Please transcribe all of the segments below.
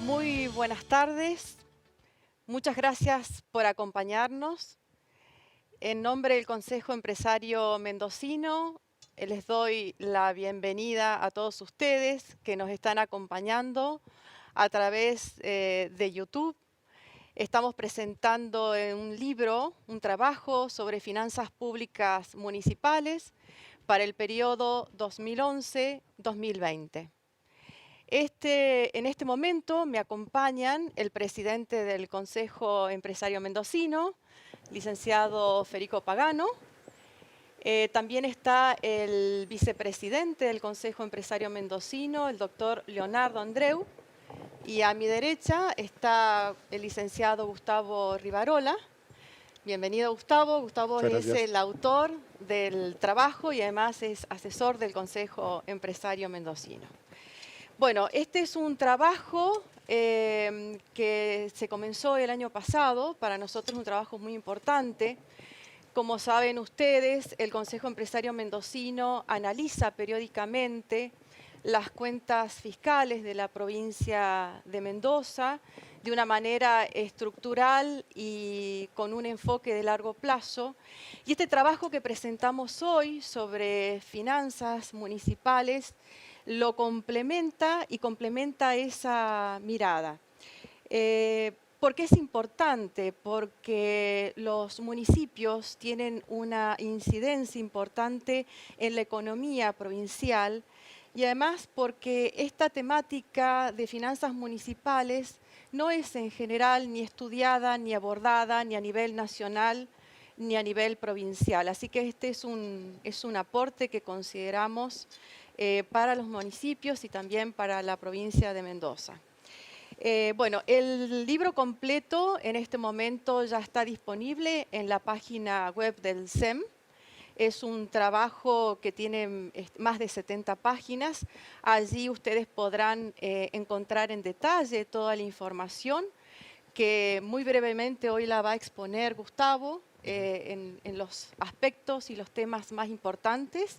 Muy buenas tardes. Muchas gracias por acompañarnos. En nombre del Consejo Empresario Mendocino, les doy la bienvenida a todos ustedes que nos están acompañando a través de YouTube. Estamos presentando un libro, un trabajo sobre finanzas públicas municipales para el periodo 2011-2020. En este momento me acompañan el presidente del Consejo Empresario Mendocino, licenciado Federico Pagano. También está el vicepresidente del Consejo Empresario Mendocino, el doctor Leonardo Andreu. Y a mi derecha está el licenciado Gustavo Rivarola. Bienvenido, Gustavo. Gustavo Muchas es gracias. el autor del trabajo y además es asesor del Consejo Empresario Mendocino. Bueno, este es un trabajo que se comenzó el año pasado. Para nosotros es un trabajo muy importante. Como saben ustedes, el Consejo Empresario Mendocino analiza periódicamente las cuentas fiscales de la provincia de Mendoza de una manera estructural y con un enfoque de largo plazo. Y este trabajo que presentamos hoy sobre finanzas municipales lo complementa y complementa esa mirada. ¿Por qué es importante? Porque los municipios tienen una incidencia importante en la economía provincial y además porque esta temática de finanzas municipales no es en general ni estudiada ni abordada ni a nivel nacional ni a nivel provincial. Así que este es un aporte que consideramos para los municipios y también para la provincia de Mendoza. Bueno, el libro completo en este momento ya está disponible en la página web del SEM. Es un trabajo que tiene más de 70 páginas. Allí ustedes podrán encontrar en detalle toda la información que muy brevemente hoy la va a exponer Gustavo en los aspectos y los temas más importantes.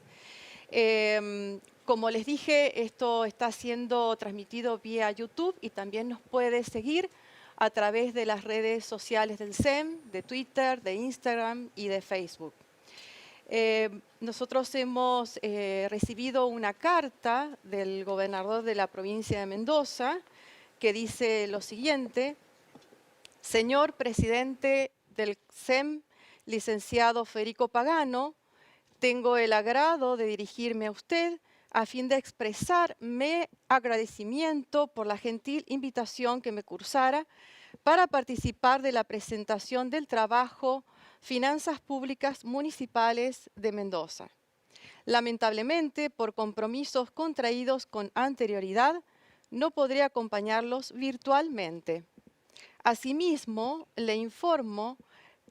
Como les dije, esto está siendo transmitido vía YouTube y también nos puede seguir a través de las redes sociales del SEM, de Twitter, de Instagram y de Facebook. Nosotros hemos recibido una carta del gobernador de la provincia de Mendoza que dice lo siguiente: Señor presidente del SEM, licenciado Federico Pagano, tengo el agrado de dirigirme a usted a fin de expresar mi agradecimiento por la gentil invitación que me cursara para participar de la presentación del trabajo Finanzas Públicas Municipales de Mendoza. Lamentablemente, por compromisos contraídos con anterioridad, no podré acompañarlos virtualmente. Asimismo, le informo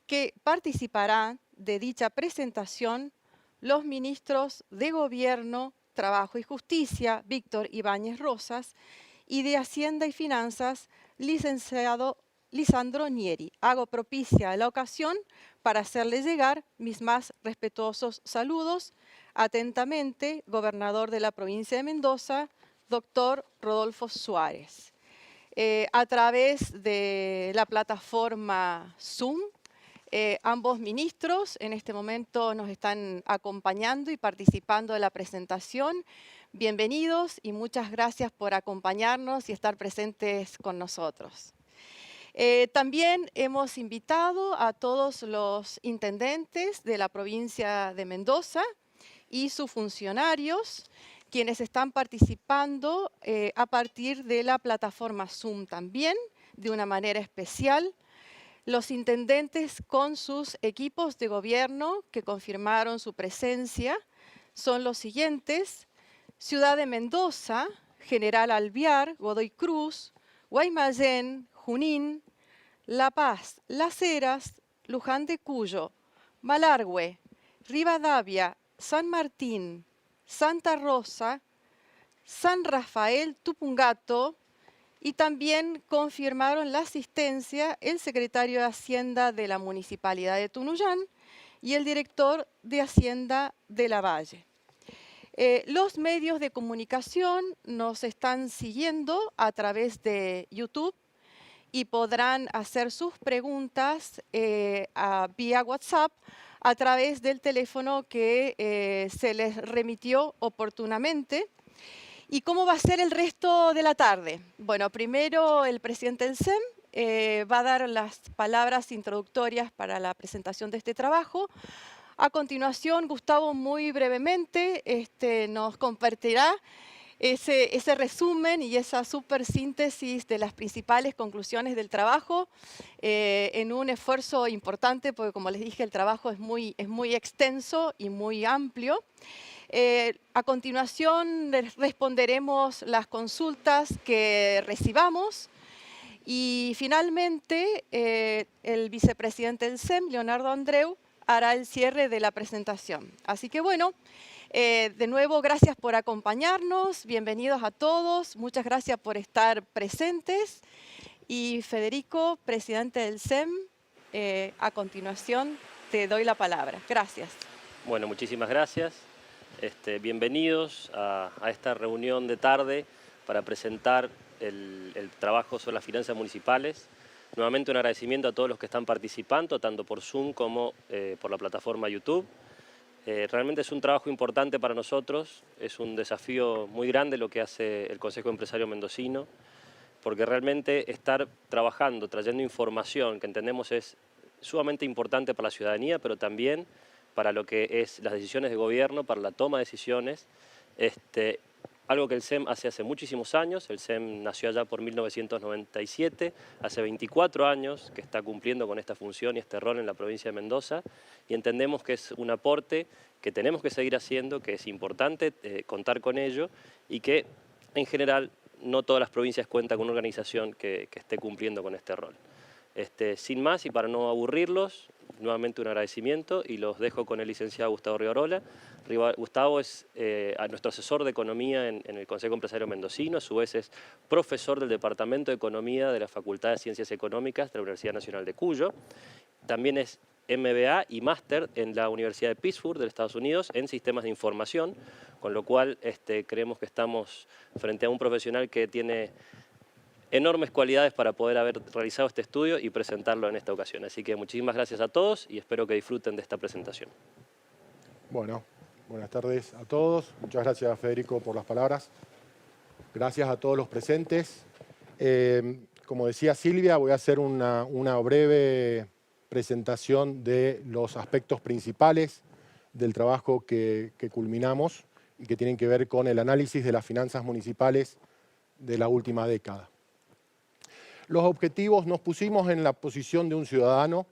que participarán de dicha presentación los ministros de Gobierno, Trabajo y Justicia, Víctor Ibáñez Rosas, y de Hacienda y Finanzas, licenciado Lisandro Nieri. Hago propicia la ocasión para hacerle llegar mis más respetuosos saludos. Atentamente, gobernador de la provincia de Mendoza, doctor Rodolfo Suárez. A través de la plataforma Zoom, ambos ministros en este momento nos están acompañando y participando de la presentación. Bienvenidos y muchas gracias por acompañarnos y estar presentes con nosotros. También hemos invitado a todos los intendentes de la provincia de Mendoza y sus funcionarios, quienes están participando a partir de la plataforma Zoom también, de una manera especial. Los intendentes con sus equipos de gobierno que confirmaron su presencia son los siguientes: Ciudad de Mendoza, General Alvear, Godoy Cruz, Guaymallén, Junín, La Paz, Las Heras, Luján de Cuyo, Malargüe, Rivadavia, San Martín, Santa Rosa, San Rafael, Tupungato. Y también confirmaron la asistencia el secretario de Hacienda de la Municipalidad de Tunuyán y el director de Hacienda de Lavalle. Los medios de comunicación nos están siguiendo a través de YouTube y podrán hacer sus preguntas vía WhatsApp a través del teléfono que se les remitió oportunamente. ¿Y cómo va a ser el resto de la tarde? Bueno, primero el presidente del SEM va a dar las palabras introductorias para la presentación de este trabajo. A continuación, Gustavo muy brevemente nos compartirá ese resumen y esa súper síntesis de las principales conclusiones del trabajo en un esfuerzo importante, porque como les dije, el trabajo es muy extenso y muy amplio. A continuación les responderemos las consultas que recibamos y finalmente el vicepresidente del SEM, Leonardo Andreu, hará el cierre de la presentación. Así que bueno, de nuevo gracias por acompañarnos, bienvenidos a todos, muchas gracias por estar presentes y Federico, presidente del SEM, a continuación te doy la palabra. Gracias. Bueno, muchísimas gracias. Bienvenidos a esta reunión de tarde para presentar el trabajo sobre las finanzas municipales. Nuevamente un agradecimiento a todos los que están participando, tanto por Zoom como por la plataforma YouTube. Realmente es un trabajo importante para nosotros, es un desafío muy grande lo que hace el Consejo Empresario Mendocino, porque realmente estar trabajando, trayendo información que entendemos es sumamente importante para la ciudadanía, pero también para lo que es las decisiones de gobierno, para la toma de decisiones. Algo que el SEM hace muchísimos años, el SEM nació allá por 1997, hace 24 años que está cumpliendo con esta función y este rol en la provincia de Mendoza, y entendemos que es un aporte que tenemos que seguir haciendo, que es importante contar con ello, y que en general no todas las provincias cuentan con una organización que esté cumpliendo con este rol. Sin más y para no aburrirlos, nuevamente un agradecimiento y los dejo con el licenciado Gustavo Rivarola. Gustavo es nuestro asesor de economía en el Consejo Empresario Mendocino, a su vez es profesor del Departamento de Economía de la Facultad de Ciencias Económicas de la Universidad Nacional de Cuyo. También es MBA y máster en la Universidad de Pittsburgh de Estados Unidos en sistemas de información, con lo cual creemos que estamos frente a un profesional que tiene enormes cualidades para poder haber realizado este estudio y presentarlo en esta ocasión. Así que muchísimas gracias a todos y espero que disfruten de esta presentación. Bueno, buenas tardes a todos. Muchas gracias, Federico, por las palabras. Gracias a todos los presentes. Como decía Silvia, voy a hacer una breve presentación de los aspectos principales del trabajo que culminamos y que tienen que ver con el análisis de las finanzas municipales de la última década. Los objetivos nos pusimos en la posición de un ciudadano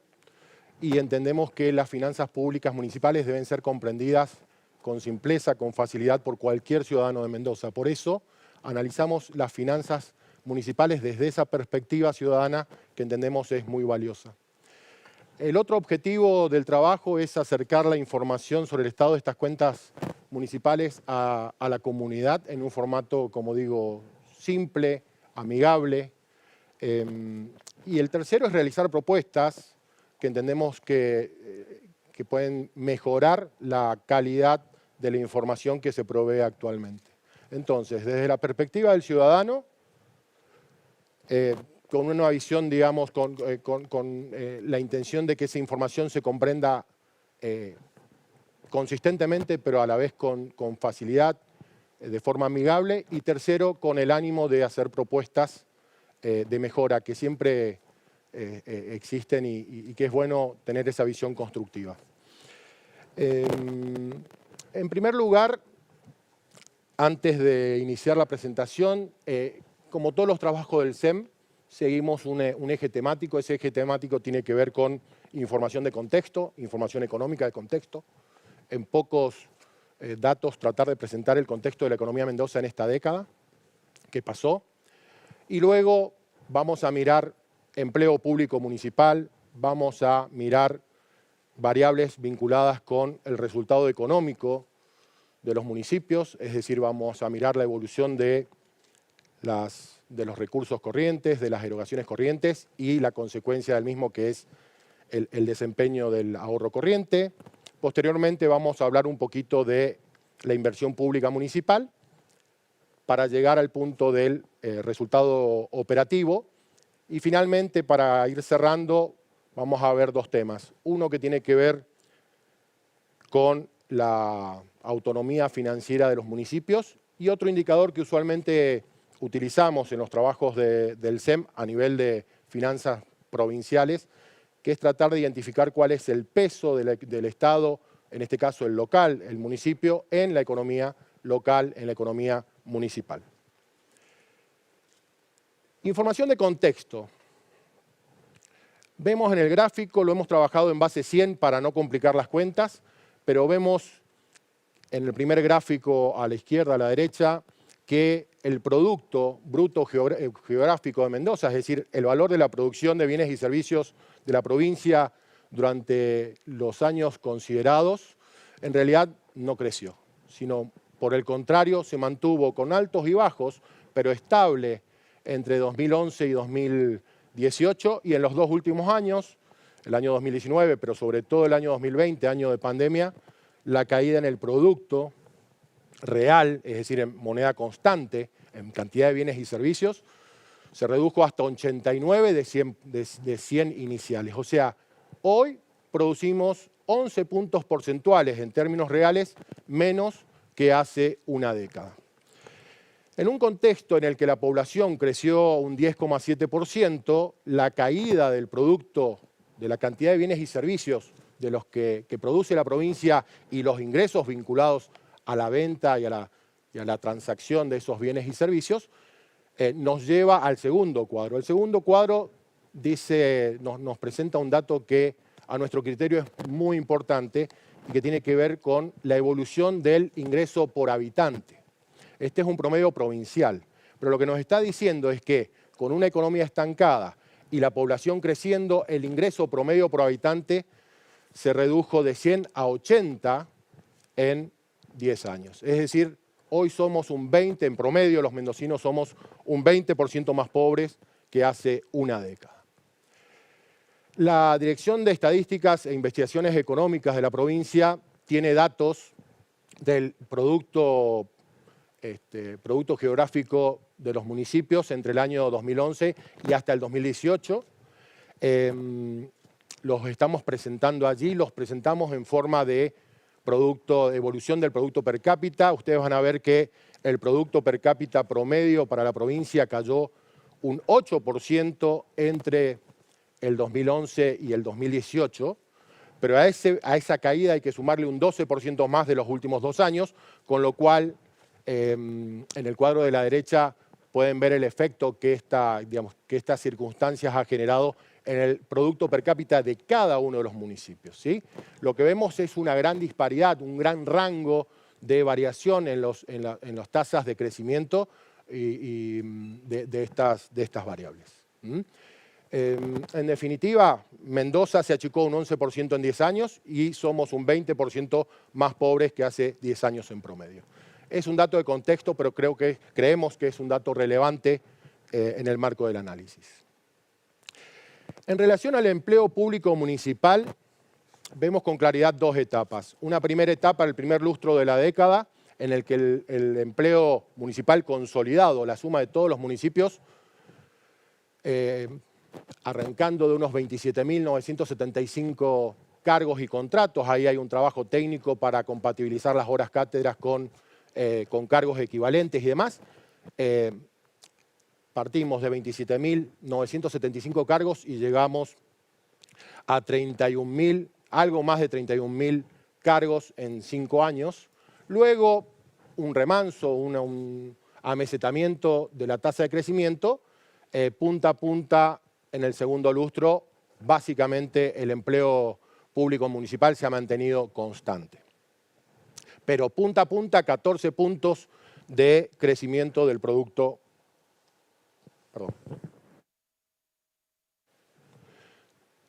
y entendemos que las finanzas públicas municipales deben ser comprendidas con simpleza, con facilidad por cualquier ciudadano de Mendoza. Por eso analizamos las finanzas municipales desde esa perspectiva ciudadana que entendemos es muy valiosa. El otro objetivo del trabajo es acercar la información sobre el estado de estas cuentas municipales a la comunidad en un formato, como digo, simple, amigable. Y el tercero es realizar propuestas que entendemos que pueden mejorar la calidad de la información que se provee actualmente. Entonces, desde la perspectiva del ciudadano, con una visión, digamos, con la intención de que esa información se comprenda consistentemente, pero a la vez con facilidad, de forma amigable. Y tercero, con el ánimo de hacer propuestas de mejora que siempre existen y que es bueno tener esa visión constructiva. En primer lugar, antes de iniciar la presentación, como todos los trabajos del SEM, seguimos un eje temático. Ese eje temático tiene que ver con información de contexto, información económica de contexto. En pocos datos, tratar de presentar el contexto de la economía Mendoza en esta década que pasó. Y luego vamos a mirar empleo público municipal, vamos a mirar variables vinculadas con el resultado económico de los municipios, es decir, vamos a mirar la evolución de los recursos corrientes, de las erogaciones corrientes y la consecuencia del mismo, que es el desempeño del ahorro corriente. Posteriormente vamos a hablar un poquito de la inversión pública municipal para llegar al punto del resultado operativo. Y finalmente, para ir cerrando, vamos a ver dos temas. Uno que tiene que ver con la autonomía financiera de los municipios y otro indicador que usualmente utilizamos en los trabajos del SEM a nivel de finanzas provinciales, que es tratar de identificar cuál es el peso del Estado, en este caso el local, el municipio, en la economía local, en la economía municipal. Información de contexto. Vemos en el gráfico, lo hemos trabajado en base 100 para no complicar las cuentas, pero vemos en el primer gráfico a la izquierda, a la derecha, que el Producto Bruto Geográfico de Mendoza, es decir, el valor de la producción de bienes y servicios de la provincia durante los años considerados, en realidad no creció, sino por el contrario se mantuvo con altos y bajos, pero estable entre 2011 y 2018, y en los dos últimos años, el año 2019, pero sobre todo el año 2020, año de pandemia, la caída en el producto real, es decir, en moneda constante, en cantidad de bienes y servicios, se redujo hasta 89 de 100 iniciales. O sea, hoy producimos 11 puntos porcentuales en términos reales menos que hace una década. En un contexto en el que la población creció un 10,7%, la caída del producto, de la cantidad de bienes y servicios de los que produce la provincia y los ingresos vinculados a la venta y a la transacción de esos bienes y servicios, nos lleva al segundo cuadro. El segundo cuadro nos presenta un dato que a nuestro criterio es muy importante y que tiene que ver con la evolución del ingreso por habitante. Este es un promedio provincial, pero lo que nos está diciendo es que con una economía estancada y la población creciendo, el ingreso promedio por habitante se redujo de 100 a 80 en 10 años. Es decir, hoy somos un 20, en promedio los mendocinos somos un 20% más pobres que hace una década. La Dirección de Estadísticas e Investigaciones Económicas de la provincia tiene datos del Producto Geográfico de los municipios entre el año 2011 y hasta el 2018. Los estamos presentando allí, los presentamos en forma de evolución del producto per cápita. Ustedes van a ver que el producto per cápita promedio para la provincia cayó un 8% entre el 2011 y el 2018, pero a esa caída hay que sumarle un 12% más de los últimos 2 años, con lo cual en el cuadro de la derecha pueden ver el efecto que estas circunstancias ha generado en el producto per cápita de cada uno de los municipios, ¿sí? Lo que vemos es una gran disparidad, un gran rango de variación en las tasas de crecimiento de estas variables. En definitiva, Mendoza se achicó un 11% en 10 años y somos un 20% más pobres que hace 10 años en promedio. Es un dato de contexto, pero creemos que es un dato relevante en el marco del análisis. En relación al empleo público municipal, vemos con claridad 2 etapas. Una primera etapa, el primer lustro de la década, en el que el empleo municipal consolidado, la suma de todos los municipios, arrancando de unos 27.975 cargos y contratos. Ahí hay un trabajo técnico para compatibilizar las horas cátedras con cargos equivalentes y demás. Partimos de 27.975 cargos y llegamos a 31.000, algo más de 31.000 cargos en 5 años. Luego, un remanso, un amesetamiento de la tasa de crecimiento, punta a punta en el segundo lustro, básicamente el empleo público municipal se ha mantenido constante. Pero punta a punta, 14 puntos de crecimiento del producto.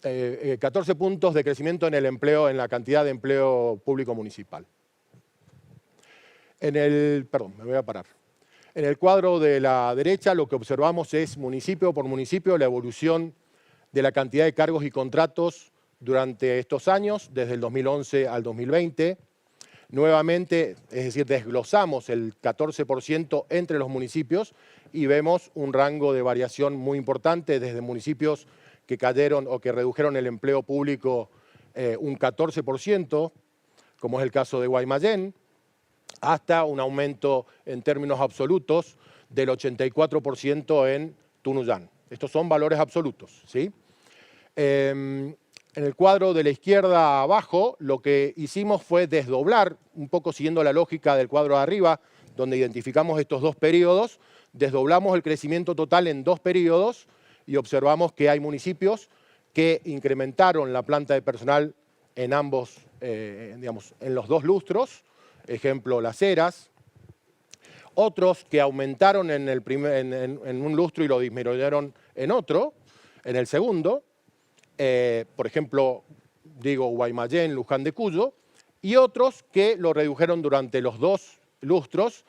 14 puntos de crecimiento en el empleo, en la cantidad de empleo público municipal. Me voy a parar. En el cuadro de la derecha lo que observamos es municipio por municipio la evolución de la cantidad de cargos y contratos durante estos años, desde el 2011 al 2020. nuevamente, es decir, desglosamos el 14% entre los municipios y vemos un rango de variación muy importante desde municipios que cayeron o que redujeron el empleo público un 14%, como es el caso de Guaymallén, hasta un aumento en términos absolutos del 84% en Tunuyán. Estos son valores absolutos, ¿sí? En el cuadro de la izquierda abajo, lo que hicimos fue desdoblar, un poco siguiendo la lógica del cuadro de arriba, donde identificamos estos dos periodos, desdoblamos el crecimiento total en dos periodos y observamos que hay municipios que incrementaron la planta de personal en ambos, digamos, en los dos lustros, ejemplo, Las Heras, otros que aumentaron en un lustro y lo disminuyeron en otro, en el segundo, por ejemplo, digo Guaymallén, Luján de Cuyo, y otros que lo redujeron durante los dos lustros,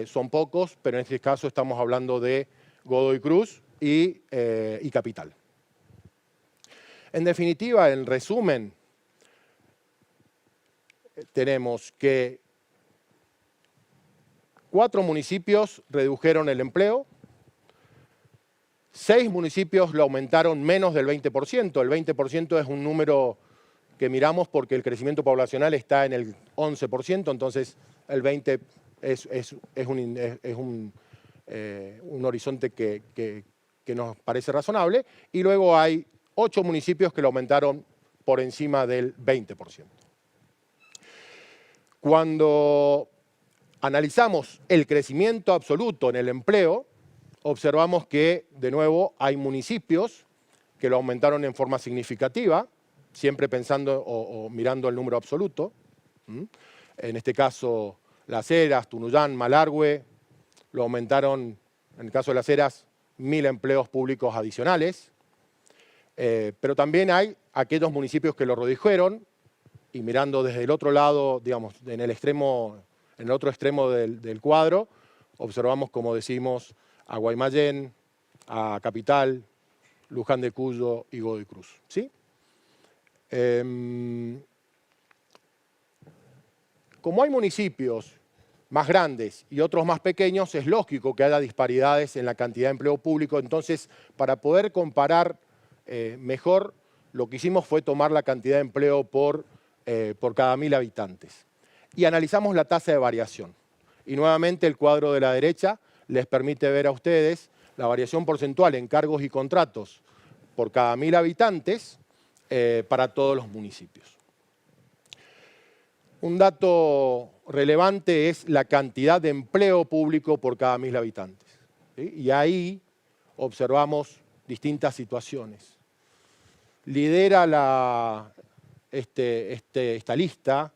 son pocos, pero en este caso estamos hablando de Godoy Cruz y Capital. En definitiva, en resumen, tenemos que 4 municipios redujeron el empleo, 6 municipios lo aumentaron menos del 20%. El 20% es un número que miramos porque el crecimiento poblacional está en el 11%, entonces el 20% es un horizonte que nos parece razonable. Y luego hay 8 municipios que lo aumentaron por encima del 20%. Cuando analizamos el crecimiento absoluto en el empleo, observamos que, de nuevo, hay municipios que lo aumentaron en forma significativa, siempre pensando o mirando el número absoluto. En este caso, Las Heras, Tunuyán, Malargüe, lo aumentaron, en el caso de Las Heras, 1.000 empleos públicos adicionales. Pero también hay aquellos municipios que lo redujeron, y mirando desde el otro lado, digamos, en el otro extremo del cuadro, observamos, como decimos, a Guaymallén, a Capital, Luján de Cuyo y Godoy Cruz, ¿sí? Como hay municipios más grandes y otros más pequeños, es lógico que haya disparidades en la cantidad de empleo público. Entonces, para poder comparar mejor, lo que hicimos fue tomar la cantidad de empleo por cada 1.000 habitantes. Y analizamos la tasa de variación. Y nuevamente el cuadro de la derecha les permite ver a ustedes la variación porcentual en cargos y contratos por cada 1.000 habitantes para todos los municipios. Un dato relevante es la cantidad de empleo público por cada 1.000 habitantes, ¿sí? Y ahí observamos distintas situaciones. Lidera esta lista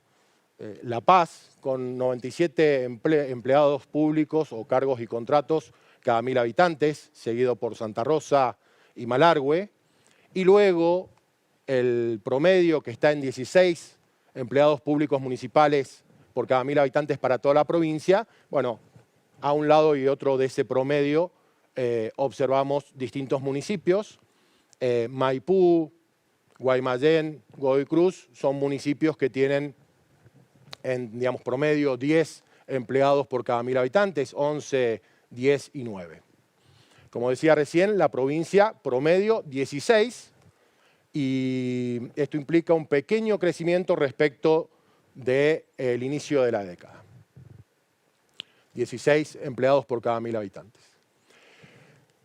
La Paz, con 97 empleados públicos o cargos y contratos cada 1.000 habitantes, seguido por Santa Rosa y Malargüe. Y luego el promedio, que está en 16 empleados públicos municipales por cada 1.000 habitantes para toda la provincia. Bueno, a un lado y otro de ese promedio observamos distintos municipios. Maipú, Guaymallén, Godoy Cruz son municipios que tienen en, digamos, promedio 10 empleados por cada 1.000 habitantes, 11, 10 y 9. Como decía recién, la provincia promedio 16, y esto implica un pequeño crecimiento respecto del inicio de la década. 16 empleados por cada 1.000 habitantes.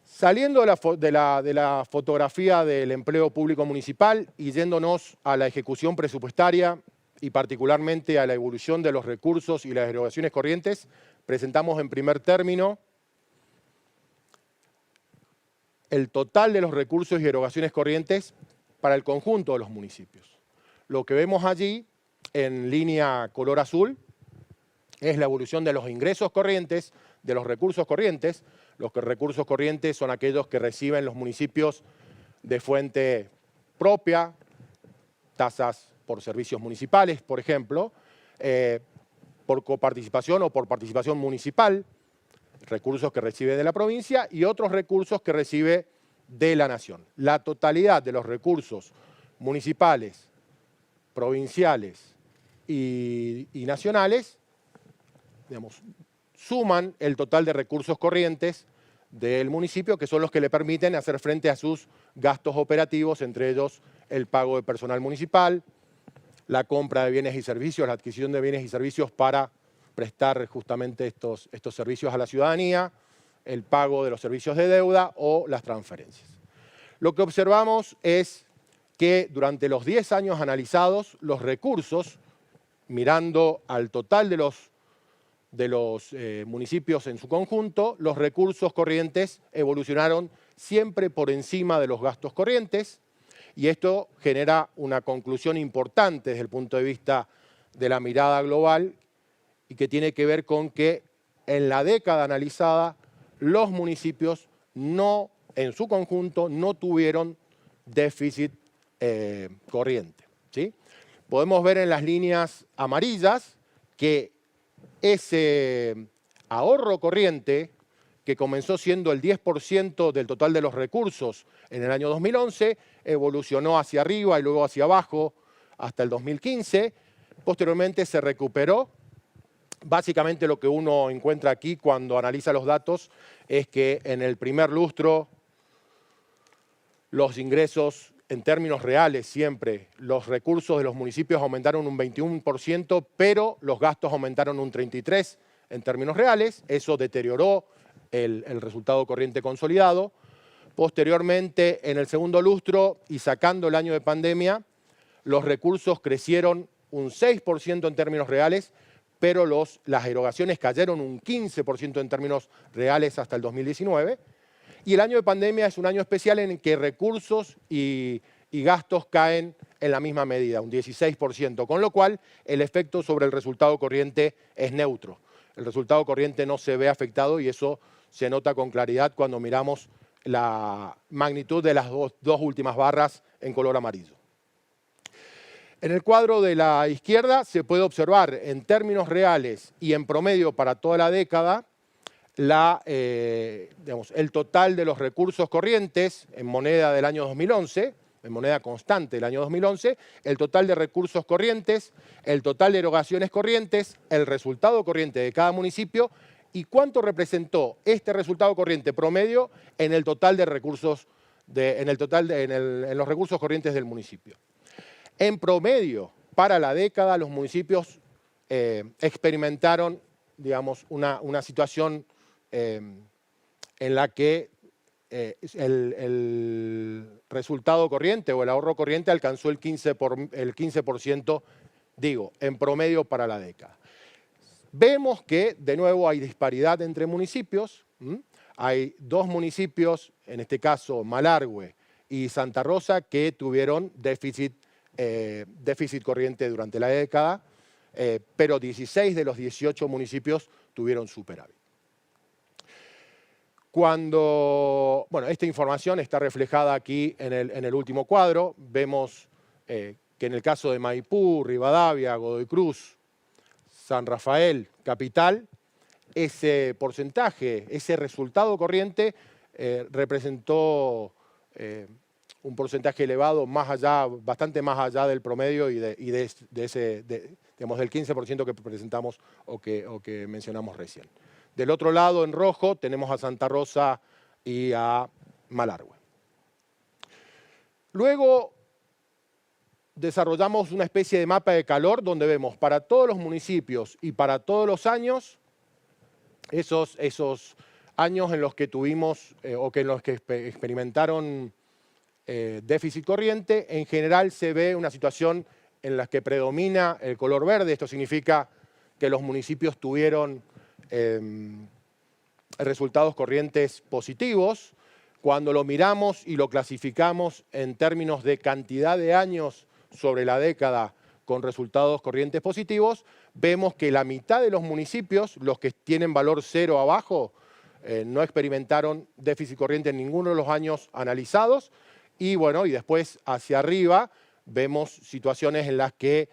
Saliendo de la fotografía del empleo público municipal y yéndonos a la ejecución presupuestaria y particularmente a la evolución de los recursos y las erogaciones corrientes, presentamos en primer término el total de los recursos y erogaciones corrientes para el conjunto de los municipios. Lo que vemos allí, en línea color azul, es la evolución de los ingresos corrientes, de los recursos corrientes. Los recursos corrientes son aquellos que reciben los municipios de fuente propia, tasas por servicios municipales, por ejemplo, por coparticipación o por participación municipal, recursos que recibe de la provincia y otros recursos que recibe de la nación. La totalidad de los recursos municipales, provinciales y nacionales, digamos, suman el total de recursos corrientes del municipio, que son los que le permiten hacer frente a sus gastos operativos, entre ellos el pago de personal municipal, la compra de bienes y servicios, la adquisición de bienes y servicios para prestar justamente estos servicios a la ciudadanía, el pago de los servicios de deuda o las transferencias. Lo que observamos es que durante los 10 años analizados, los recursos, mirando al total de los municipios en su conjunto, los recursos corrientes evolucionaron siempre por encima de los gastos corrientes, y esto genera una conclusión importante desde el punto de vista de la mirada global y que tiene que ver con que en la década analizada los municipios en su conjunto no tuvieron déficit corriente, ¿sí? Podemos ver en las líneas amarillas que ese ahorro corriente, que comenzó siendo el 10% del total de los recursos en el año 2011, evolucionó hacia arriba y luego hacia abajo hasta el 2015. Posteriormente se recuperó. Básicamente lo que uno encuentra aquí cuando analiza los datos es que en el primer lustro los ingresos en términos reales siempre, los recursos de los municipios aumentaron un 21%, pero los gastos aumentaron un 33% en términos reales. Eso deterioró el resultado corriente consolidado. Posteriormente, en el segundo lustro y sacando el año de pandemia, los recursos crecieron un 6% en términos reales, pero las erogaciones cayeron un 15% en términos reales hasta el 2019. Y el año de pandemia es un año especial en que recursos y gastos caen en la misma medida, un 16%, con lo cual el efecto sobre el resultado corriente es neutro. El resultado corriente no se ve afectado y eso se nota con claridad cuando miramos la magnitud de las dos últimas barras en color amarillo. En el cuadro de la izquierda se puede observar en términos reales y en promedio para toda la década el total de los recursos corrientes en moneda del año 2011, en moneda constante del año 2011, el total de recursos corrientes, el total de erogaciones corrientes, el resultado corriente de cada municipio y cuánto representó este resultado corriente promedio en el total de recursos, en los recursos corrientes del municipio. En promedio, para la década, los municipios experimentaron, digamos, una situación en la que el resultado corriente o el ahorro corriente alcanzó el 15%, digo, en promedio para la década. Vemos que, de nuevo, hay disparidad entre municipios. Hay dos municipios, en este caso Malargüe y Santa Rosa, que tuvieron déficit corriente durante la década, pero 16 de los 18 municipios tuvieron superávit. Esta información está reflejada aquí en el último cuadro. Vemos que en el caso de Maipú, Rivadavia, Godoy Cruz, San Rafael, Capital, ese porcentaje, ese resultado corriente representó un porcentaje elevado, bastante más allá del promedio digamos, del 15% que presentamos o que mencionamos recién. Del otro lado, en rojo, tenemos a Santa Rosa y a Malargüe. Luego desarrollamos una especie de mapa de calor donde vemos para todos los municipios y para todos los años, esos años en los que tuvimos en los que experimentaron déficit corriente. En general se ve una situación en la que predomina el color verde. Esto significa que los municipios tuvieron resultados corrientes positivos. Cuando lo miramos y lo clasificamos en términos de cantidad de años sobre la década con resultados corrientes positivos, vemos que la mitad de los municipios, los que tienen valor 0 abajo, no experimentaron déficit corriente en ninguno de los años analizados. Y bueno, y después hacia arriba vemos situaciones en las que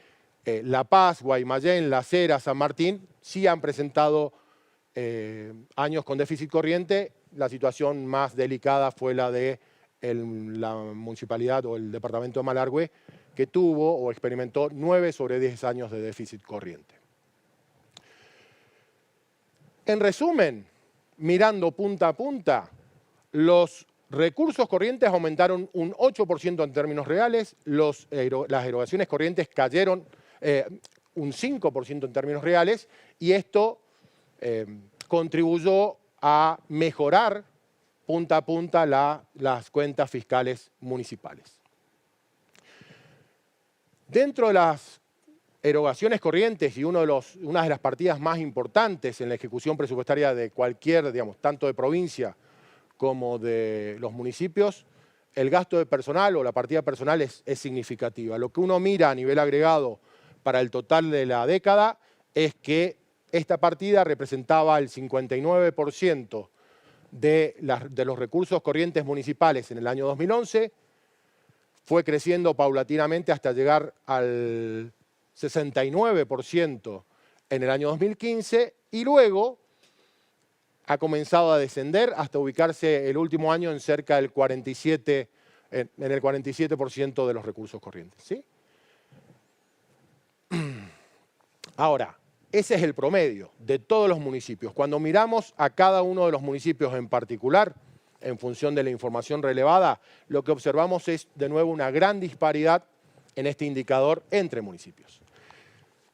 La Paz, Guaymallén, Las Heras, San Martín sí han presentado años con déficit corriente. La situación más delicada fue la de la municipalidad o el departamento de Malargüe, que tuvo o experimentó 9 sobre 10 años de déficit corriente. En resumen, mirando punta a punta, los recursos corrientes aumentaron un 8% en términos reales, las erogaciones corrientes cayeron un 5% en términos reales, y esto contribuyó a mejorar punta a punta las cuentas fiscales municipales. Dentro de las erogaciones corrientes y una de las partidas más importantes en la ejecución presupuestaria de cualquier, digamos, tanto de provincia como de los municipios, el gasto de personal o la partida personal es significativa. Lo que uno mira a nivel agregado para el total de la década es que esta partida representaba el 59% de los recursos corrientes municipales en el año 2011, fue creciendo paulatinamente hasta llegar al 69% en el año 2015 y luego ha comenzado a descender hasta ubicarse el último año en cerca del 47%, en el 47% de los recursos corrientes, ¿sí? Ahora, ese es el promedio de todos los municipios. Cuando miramos a cada uno de los municipios en particular, en función de la información relevada, lo que observamos es de nuevo una gran disparidad en este indicador entre municipios.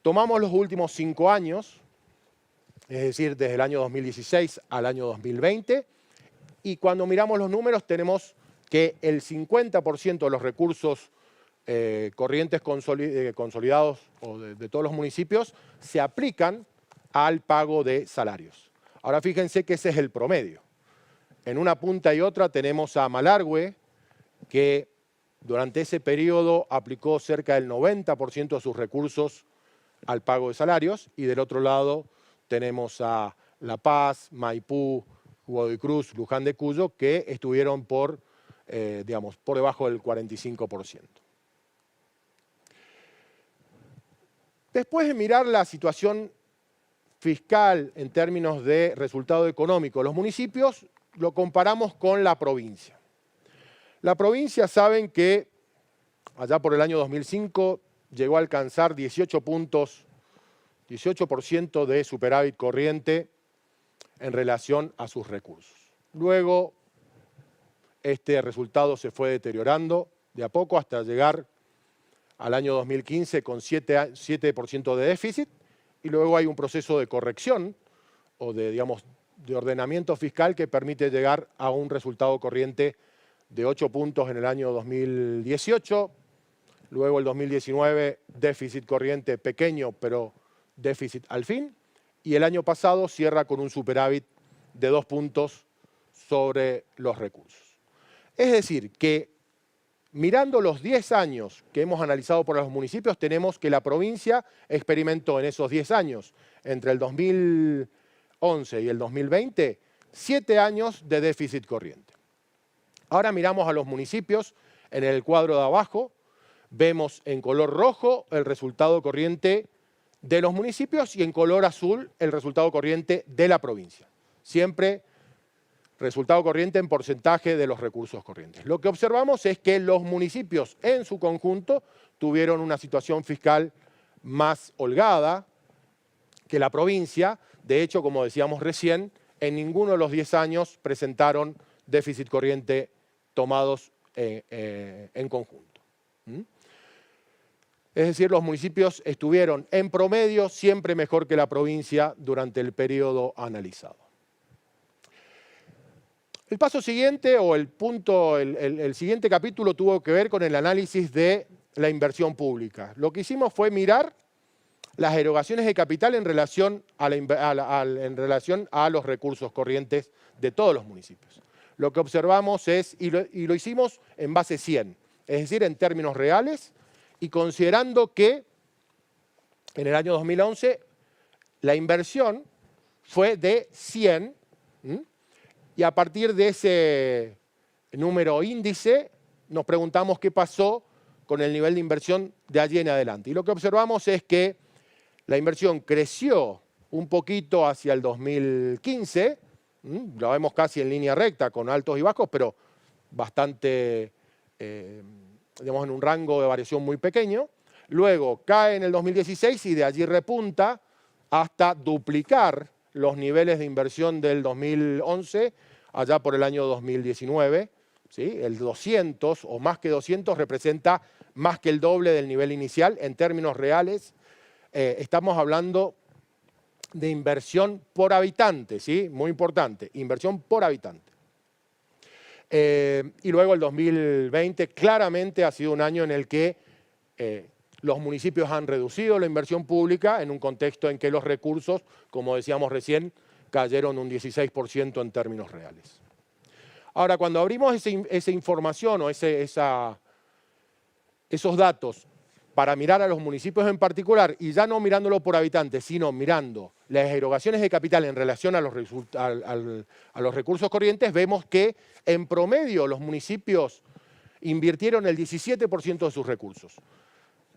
Tomamos los últimos 5 años, es decir, desde el año 2016 al año 2020, y cuando miramos los números tenemos que el 50% de los recursos corrientes consolidados o de todos los municipios se aplican al pago de salarios. Ahora fíjense que ese es el promedio. En una punta y otra tenemos a Malargüe, que durante ese periodo aplicó cerca del 90% de sus recursos al pago de salarios, y del otro lado tenemos a La Paz, Maipú, Godoy Cruz, Luján de Cuyo, que estuvieron por debajo del 45%. Después de mirar la situación fiscal en términos de resultado económico de los municipios, lo comparamos con la provincia. La provincia, saben que allá por el año 2005 llegó a alcanzar 18% de superávit corriente en relación a sus recursos. Luego, este resultado se fue deteriorando de a poco hasta llegar al año 2015 con 7% de déficit, y luego hay un proceso de corrección o de ordenamiento fiscal que permite llegar a un resultado corriente de 8 puntos en el año 2018, luego el 2019 déficit corriente pequeño pero déficit al fin, y el año pasado cierra con un superávit de 2 puntos sobre los recursos. Es decir, que mirando los 10 años que hemos analizado por los municipios, tenemos que la provincia experimentó en esos 10 años, entre el 2011 y el 2020, 7 años de déficit corriente. Ahora miramos a los municipios. En el cuadro de abajo vemos en color rojo el resultado corriente de los municipios y en color azul el resultado corriente de la provincia. Siempre resultado corriente en porcentaje de los recursos corrientes. Lo que observamos es que los municipios en su conjunto tuvieron una situación fiscal más holgada que la provincia. De hecho, como decíamos recién, en ninguno de los 10 años presentaron déficit corriente tomados en conjunto. Es decir, los municipios estuvieron en promedio siempre mejor que la provincia durante el periodo analizado. El paso siguiente o el siguiente capítulo tuvo que ver con el análisis de la inversión pública. Lo que hicimos fue mirar las erogaciones de capital en relación a los recursos corrientes de todos los municipios. Lo que observamos es, y lo hicimos en base 100, es decir, en términos reales, y considerando que en el año 2011 la inversión fue de 100, y a partir de ese número índice nos preguntamos qué pasó con el nivel de inversión de allí en adelante. Y lo que observamos es que la inversión creció un poquito hacia el 2015, lo vemos casi en línea recta, con altos y bajos, pero bastante digamos, en un rango de variación muy pequeño. Luego cae en el 2016 y de allí repunta hasta duplicar los niveles de inversión del 2011 allá por el año 2019. ¿Sí? El 200 o más que 200 representa más que el doble del nivel inicial en términos reales. Estamos hablando de inversión por habitante, ¿sí? Muy importante, inversión por habitante. Y luego el 2020 claramente ha sido un año en el que los municipios han reducido la inversión pública en un contexto en que los recursos, como decíamos recién, cayeron un 16% en términos reales. Ahora, cuando abrimos esa información o esos datos para mirar a los municipios en particular, y ya no mirándolo por habitantes, sino mirando las erogaciones de capital en relación a los recursos corrientes, vemos que en promedio los municipios invirtieron el 17% de sus recursos.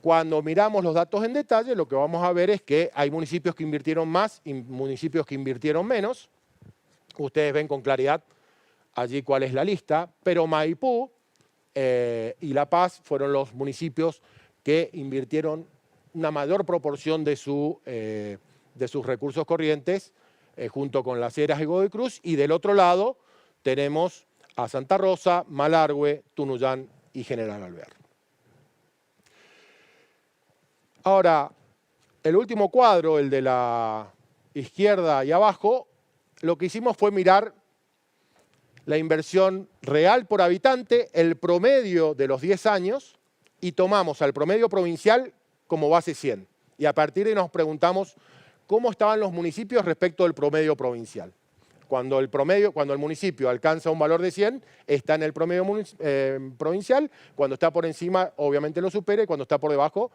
Cuando miramos los datos en detalle, lo que vamos a ver es que hay municipios que invirtieron más y municipios que invirtieron menos. Ustedes ven con claridad allí cuál es la lista, pero Maipú y La Paz fueron los municipios que invirtieron una mayor proporción de sus recursos corrientes junto con Las Heras y Godoy Cruz, y del otro lado tenemos a Santa Rosa, Malargüe, Tunuyán y General Alvear. Ahora, el último cuadro, el de la izquierda y abajo, lo que hicimos fue mirar la inversión real por habitante, el promedio de los 10 años, y tomamos al promedio provincial como base 100. Y a partir de ahí nos preguntamos cómo estaban los municipios respecto del promedio provincial. Cuando el municipio alcanza un valor de 100, está en el promedio provincial. Cuando está por encima, obviamente lo supera, y cuando está por debajo,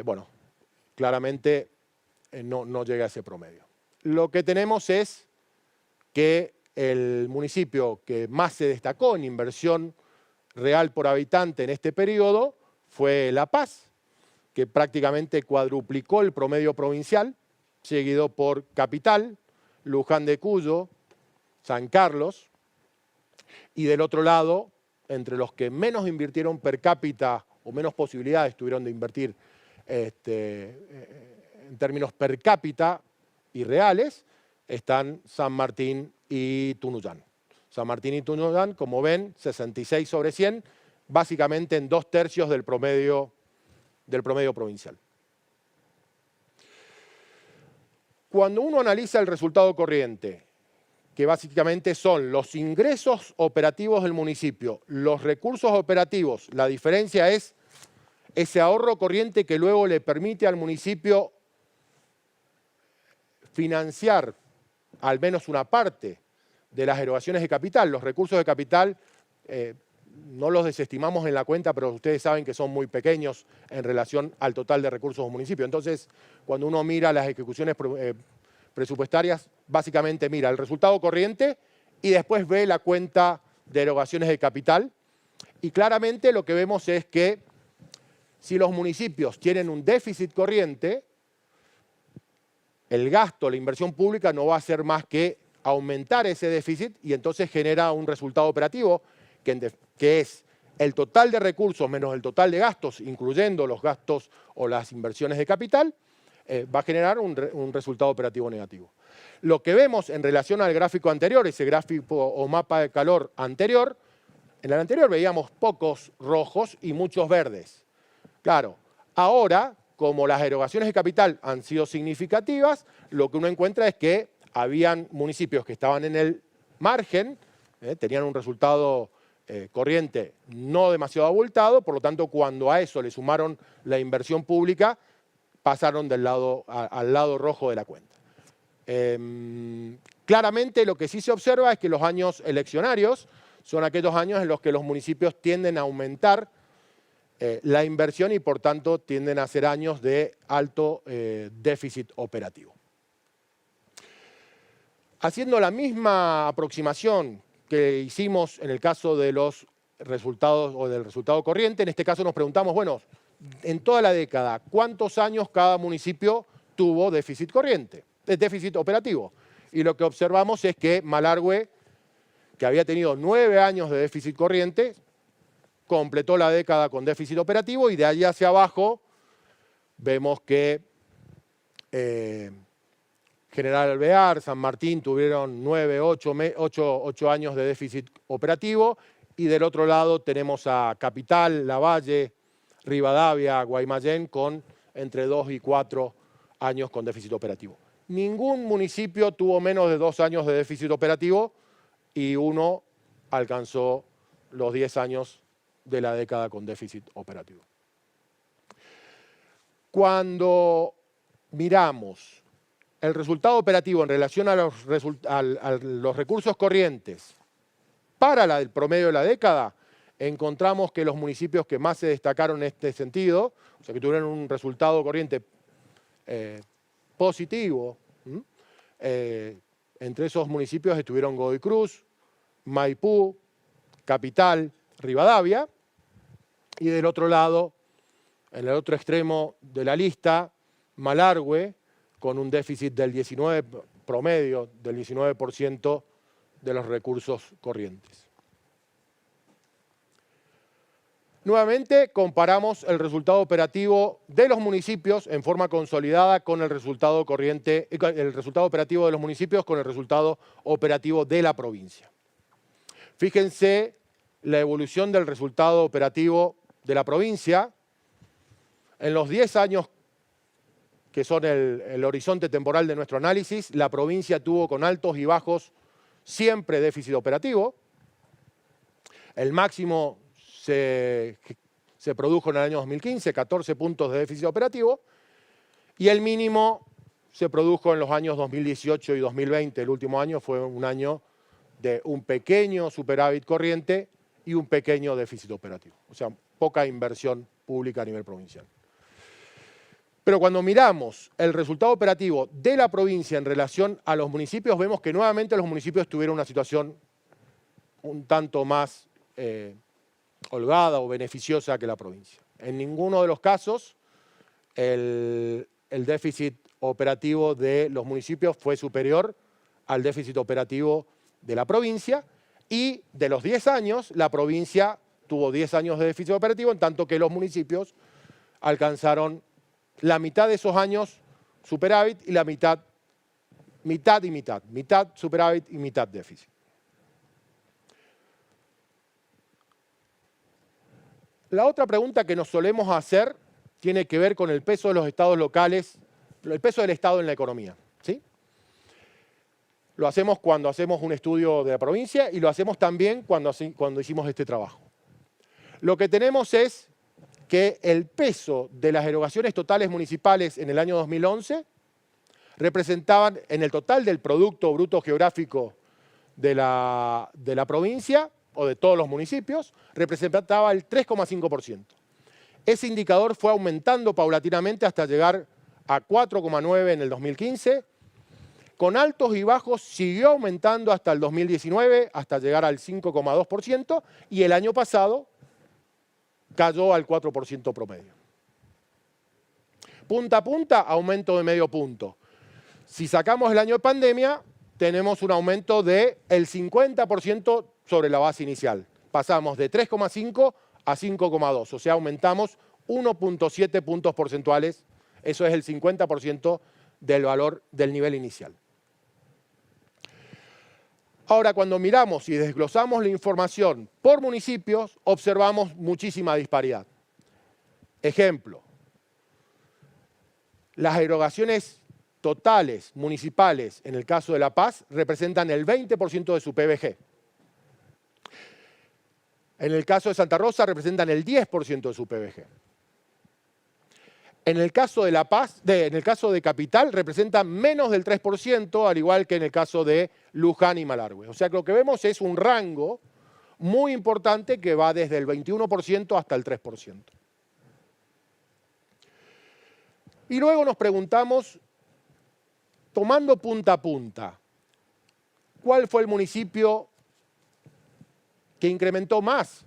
bueno, claramente no llega a ese promedio. Lo que tenemos es que el municipio que más se destacó en inversión real por habitante en este periodo fue La Paz, que prácticamente cuadruplicó el promedio provincial, seguido por Capital, Luján de Cuyo, San Carlos, y del otro lado, entre los que menos invirtieron per cápita o menos posibilidades tuvieron de invertir en términos per cápita y reales, están San Martín y Tunuyán. San Martín y Tunuyán, como ven, 66 sobre 100, básicamente en 2/3 del promedio provincial. Cuando uno analiza el resultado corriente, que básicamente son los ingresos operativos del municipio, los recursos operativos, la diferencia es ese ahorro corriente que luego le permite al municipio financiar al menos una parte de las erogaciones de capital. Los recursos de capital no los desestimamos en la cuenta, pero ustedes saben que son muy pequeños en relación al total de recursos del municipio. Entonces, cuando uno mira las ejecuciones presupuestarias, básicamente mira el resultado corriente y después ve la cuenta de erogaciones de capital. Y claramente lo que vemos es que si los municipios tienen un déficit corriente, el gasto, la inversión pública no va a hacer más que aumentar ese déficit, y entonces genera un resultado operativo que es el total de recursos menos el total de gastos, incluyendo los gastos o las inversiones de capital, va a generar un resultado operativo negativo. Lo que vemos en relación al gráfico anterior, ese gráfico o mapa de calor anterior, en el anterior veíamos pocos rojos y muchos verdes. Claro, ahora, como las erogaciones de capital han sido significativas, lo que uno encuentra es que habían municipios que estaban en el margen, tenían un resultado corriente no demasiado abultado, por lo tanto, cuando a eso le sumaron la inversión pública, pasaron al lado rojo de la cuenta. Claramente lo que sí se observa es que los años eleccionarios son aquellos años en los que los municipios tienden a aumentar la inversión y por tanto tienden a ser años de alto déficit operativo. Haciendo la misma aproximación que hicimos en el caso de los resultados o del resultado corriente, en este caso nos preguntamos, bueno, en toda la década, ¿cuántos años cada municipio tuvo déficit corriente, déficit operativo? Y lo que observamos es que Malargüe, que había tenido 9 años de déficit corriente, completó la década con déficit operativo y de allí hacia abajo vemos que General Alvear, San Martín tuvieron 9, 8 años de déficit operativo y del otro lado tenemos a Capital, Lavalle, Rivadavia, Guaymallén con entre 2 y 4 años con déficit operativo. Ningún municipio tuvo menos de 2 años de déficit operativo y uno alcanzó los 10 años de la década con déficit operativo. Cuando miramos el resultado operativo en relación a los recursos corrientes para el promedio de la década, encontramos que los municipios que más se destacaron en este sentido, o sea que tuvieron un resultado corriente positivo, entre esos municipios estuvieron Godoy Cruz, Maipú, Capital, Rivadavia, y del otro lado, en el otro extremo de la lista, Malargüe, con un déficit del 19%, promedio del 19% de los recursos corrientes. Nuevamente comparamos el resultado operativo de los municipios en forma consolidada con el resultado operativo de los municipios con el resultado operativo de la provincia. Fíjense la evolución del resultado operativo de la provincia en los 10 años que son el horizonte temporal de nuestro análisis. La provincia tuvo con altos y bajos siempre déficit operativo. El máximo se produjo en el año 2015, 14 puntos de déficit operativo, y el mínimo se produjo en los años 2018 y 2020. El último año fue un año de un pequeño superávit corriente y un pequeño déficit operativo. O sea, poca inversión pública a nivel provincial. Pero cuando miramos el resultado operativo de la provincia en relación a los municipios, vemos que nuevamente los municipios tuvieron una situación un tanto más holgada o beneficiosa que la provincia. En ninguno de los casos el déficit operativo de los municipios fue superior al déficit operativo de la provincia, y de los 10 años, la provincia tuvo 10 años de déficit operativo, en tanto que los municipios alcanzaron la mitad de esos años superávit y la mitad superávit y mitad déficit. La otra pregunta que nos solemos hacer tiene que ver con el peso de los estados locales, el peso del Estado en la economía, ¿sí? Lo hacemos cuando hacemos un estudio de la provincia y lo hacemos también cuando hicimos este trabajo. Lo que tenemos es que el peso de las erogaciones totales municipales en el año 2011 representaban, en el total del Producto Bruto Geográfico de la provincia o de todos los municipios, representaba el 3,5%. Ese indicador fue aumentando paulatinamente hasta llegar a 4,9% en el 2015. Con altos y bajos siguió aumentando hasta el 2019, hasta llegar al 5,2%, y el año pasado cayó al 4% promedio. Punta a punta, aumento de medio punto. Si sacamos el año de pandemia, tenemos un aumento del 50% sobre la base inicial. Pasamos de 3,5 a 5,2, o sea, aumentamos 1,7 puntos porcentuales. Eso es el 50% del valor del nivel inicial. Ahora, cuando miramos y desglosamos la información por municipios, observamos muchísima disparidad. Ejemplo, las erogaciones totales municipales en el caso de La Paz representan el 20% de su PBG. En el caso de Santa Rosa representan el 10% de su PBG. En el caso de La Paz, en el caso de Capital, representan menos del 3%, al igual que en el caso de Luján y Malargüe. O sea que lo que vemos es un rango muy importante que va desde el 21% hasta el 3%. Y luego nos preguntamos, tomando punta a punta, ¿cuál fue el municipio que incrementó más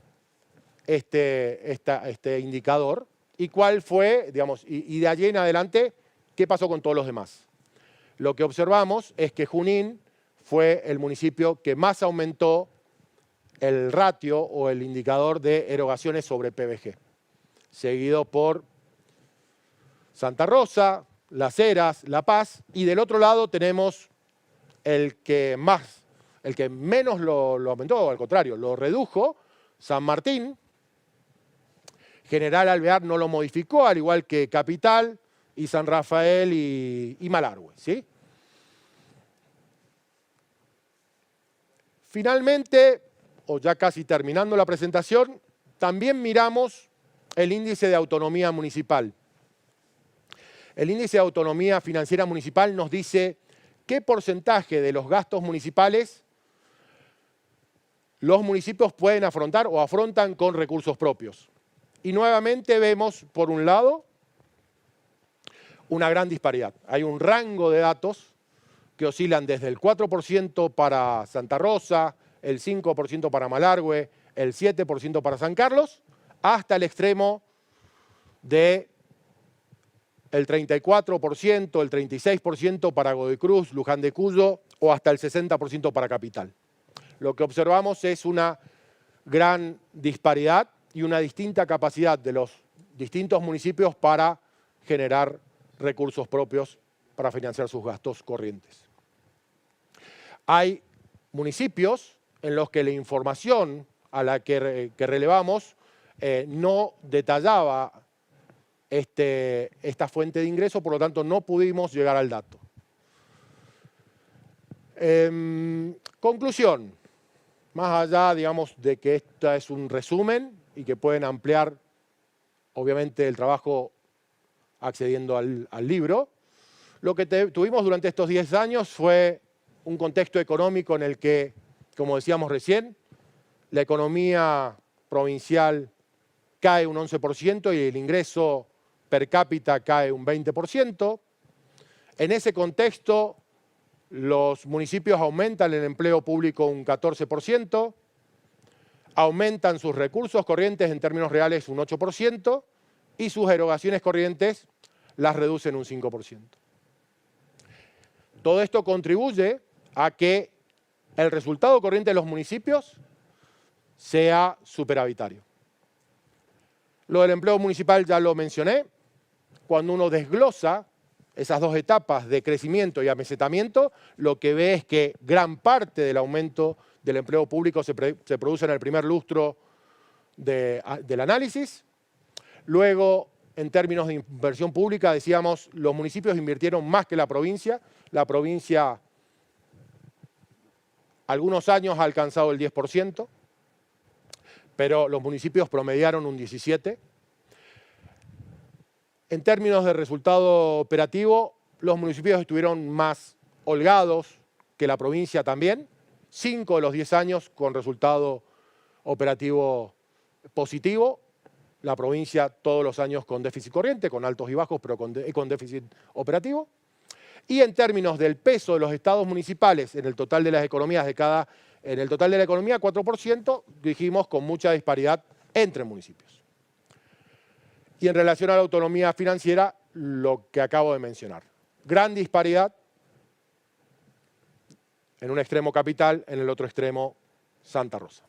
este indicador? ¿Y cuál fue, digamos, y de allí en adelante, qué pasó con todos los demás? Lo que observamos es que Junín fue el municipio que más aumentó el ratio o el indicador de erogaciones sobre PBG, seguido por Santa Rosa, Las Heras, La Paz, y del otro lado tenemos el que menos lo aumentó, al contrario, lo redujo, San Martín. General Alvear no lo modificó, al igual que Capital y San Rafael y Malargüe, ¿sí? Finalmente, o ya casi terminando la presentación, también miramos el índice de autonomía municipal. El índice de autonomía financiera municipal nos dice qué porcentaje de los gastos municipales los municipios pueden afrontar o afrontan con recursos propios. Y nuevamente vemos, por un lado, una gran disparidad. Hay un rango de datos que oscilan desde el 4% para Santa Rosa, el 5% para Malargüe, el 7% para San Carlos, hasta el extremo de el 34%, el 36% para Godoy Cruz, Luján de Cuyo o hasta el 60% para Capital. Lo que observamos es una gran disparidad y una distinta capacidad de los distintos municipios para generar recursos propios para financiar sus gastos corrientes. Hay municipios en los que la información a la que relevamos no detallaba esta fuente de ingreso, por lo tanto no pudimos llegar al dato. Conclusión, más allá, digamos, de que esta es un resumen y que pueden ampliar, obviamente, el trabajo accediendo al libro, lo que tuvimos durante estos 10 años fue un contexto económico en el que, como decíamos recién, la economía provincial cae un 11% y el ingreso per cápita cae un 20%. En ese contexto, los municipios aumentan el empleo público un 14%, aumentan sus recursos corrientes en términos reales un 8% y sus erogaciones corrientes las reducen un 5%. Todo esto contribuye a que el resultado corriente de los municipios sea superavitario. Lo del empleo municipal ya lo mencioné. Cuando uno desglosa esas dos etapas de crecimiento y amesetamiento, lo que ve es que gran parte del aumento del empleo público se produce en el primer lustro del análisis. Luego, en términos de inversión pública, decíamos, los municipios invirtieron más que la provincia. La provincia, algunos años ha alcanzado el 10%, pero los municipios promediaron un 17%. En términos de resultado operativo, los municipios estuvieron más holgados que la provincia también. 5 de los 10 años con resultado operativo positivo. La provincia todos los años con déficit corriente, con altos y bajos, pero con déficit operativo. Y en términos del peso de los estados municipales en el total de las economías en el total de la economía, 4%, dijimos con mucha disparidad entre municipios. Y en relación a la autonomía financiera, lo que acabo de mencionar. Gran disparidad, en un extremo Capital, en el otro extremo Santa Rosa.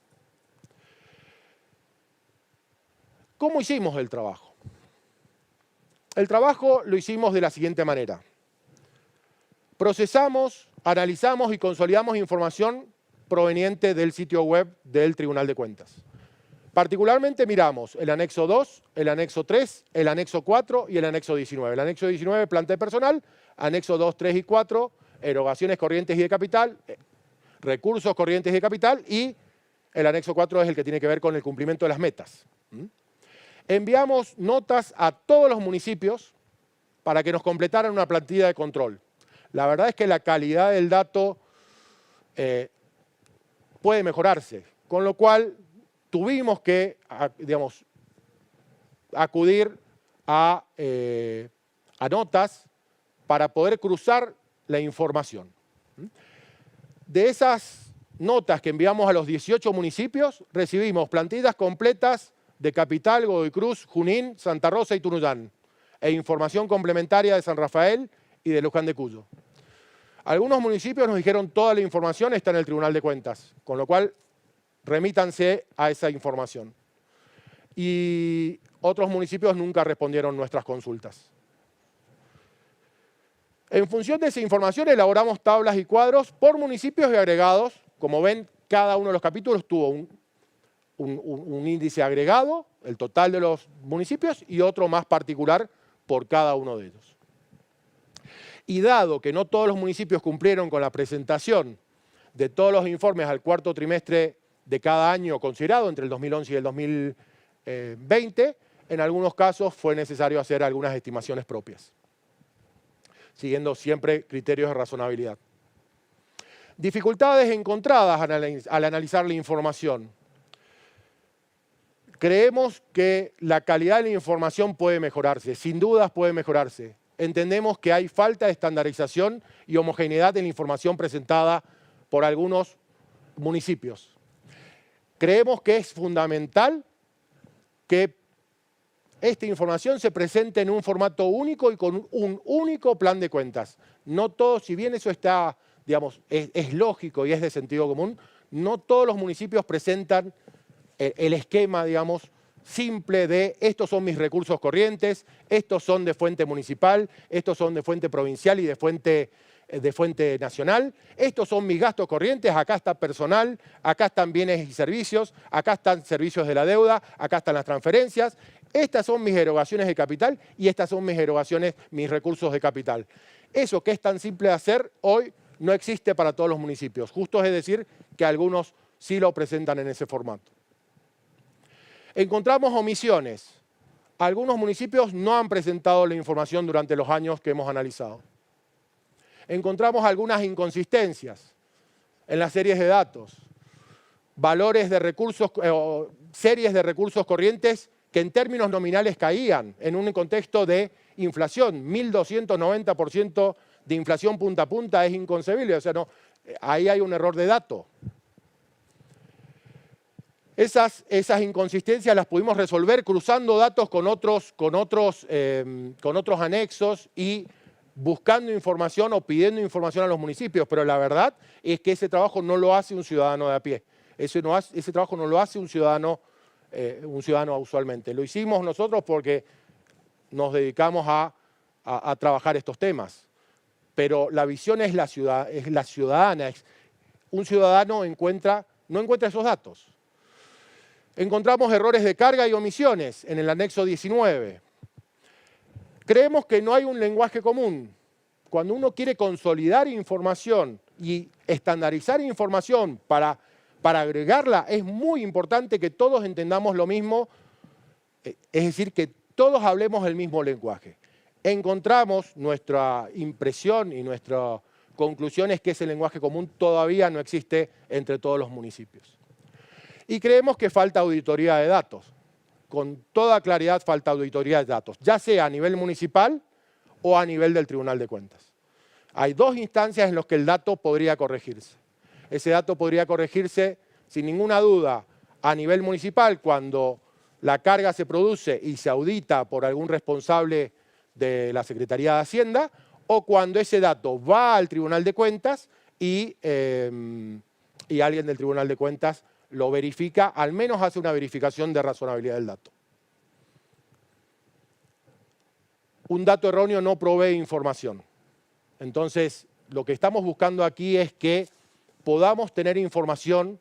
¿Cómo hicimos el trabajo? El trabajo lo hicimos de la siguiente manera. Procesamos, analizamos y consolidamos información proveniente del sitio web del Tribunal de Cuentas. Particularmente miramos el anexo 2, el anexo 3, el anexo 4 y el anexo 19. El anexo 19, planta de personal, anexo 2, 3 y 4, erogaciones corrientes y de capital, recursos corrientes y de capital, y el anexo 4 es el que tiene que ver con el cumplimiento de las metas. Enviamos notas a todos los municipios para que nos completaran una plantilla de control. La verdad es que la calidad del dato puede mejorarse, con lo cual tuvimos que, digamos, acudir a notas para poder cruzar la información. De esas notas que enviamos a los 18 municipios, recibimos plantillas completas de Capital, Godoy Cruz, Junín, Santa Rosa y Tunuyán, e información complementaria de San Rafael y de Luján de Cuyo. Algunos municipios nos dijeron toda la información está en el Tribunal de Cuentas, con lo cual remítanse a esa información. Y otros municipios nunca respondieron nuestras consultas. En función de esa información elaboramos tablas y cuadros por municipios y agregados. Como ven, cada uno de los capítulos tuvo un índice agregado, el total de los municipios, y otro más particular por cada uno de ellos. Y dado que no todos los municipios cumplieron con la presentación de todos los informes al cuarto trimestre de cada año considerado, entre el 2011 y el 2020, en algunos casos fue necesario hacer algunas estimaciones propias, siguiendo siempre criterios de razonabilidad. Dificultades encontradas al analizar la información. Creemos que la calidad de la información puede mejorarse, sin dudas puede mejorarse. Entendemos que hay falta de estandarización y homogeneidad en la información presentada por algunos municipios. Creemos que es fundamental que esta información se presente en un formato único y con un único plan de cuentas. No todos, si bien eso está, digamos, es lógico y es de sentido común, no todos los municipios presentan el esquema, digamos, simple de estos son mis recursos corrientes, estos son de fuente municipal, estos son de fuente provincial y de fuente nacional, estos son mis gastos corrientes, acá está personal, acá están bienes y servicios, acá están servicios de la deuda, acá están las transferencias, estas son mis erogaciones de capital y estas son mis erogaciones, mis recursos de capital. Eso que es tan simple de hacer hoy no existe para todos los municipios. Justo es decir que algunos sí lo presentan en ese formato. Encontramos omisiones. Algunos municipios no han presentado la información durante los años que hemos analizado. Encontramos algunas inconsistencias en las series de datos, valores de recursos, series de recursos corrientes que en términos nominales caían en un contexto de inflación. 1.290% de inflación punta a punta es inconcebible, o sea, no, ahí hay un error de dato. Esas inconsistencias las pudimos resolver cruzando datos con otros anexos y buscando información o pidiendo información a los municipios, pero la verdad es que ese trabajo no lo hace un ciudadano de a pie. Ese trabajo no lo hace un ciudadano usualmente. Lo hicimos nosotros porque nos dedicamos a trabajar estos temas, pero la visión es la ciudadana. Un ciudadano no encuentra esos datos. Encontramos errores de carga y omisiones en el anexo 19. Creemos que no hay un lenguaje común. Cuando uno quiere consolidar información y estandarizar información para agregarla, es muy importante que todos entendamos lo mismo, es decir, que todos hablemos el mismo lenguaje. Encontramos nuestra impresión y nuestra conclusión es que ese lenguaje común todavía no existe entre todos los municipios. Y creemos que falta auditoría de datos. Con toda claridad falta auditoría de datos, ya sea a nivel municipal o a nivel del Tribunal de Cuentas. Hay dos instancias en las que el dato podría corregirse. Ese dato podría corregirse sin ninguna duda a nivel municipal cuando la carga se produce y se audita por algún responsable de la Secretaría de Hacienda o cuando ese dato va al Tribunal de Cuentas y alguien del Tribunal de Cuentas lo verifica, al menos hace una verificación de razonabilidad del dato. Un dato erróneo no provee información. Entonces, lo que estamos buscando aquí es que podamos tener información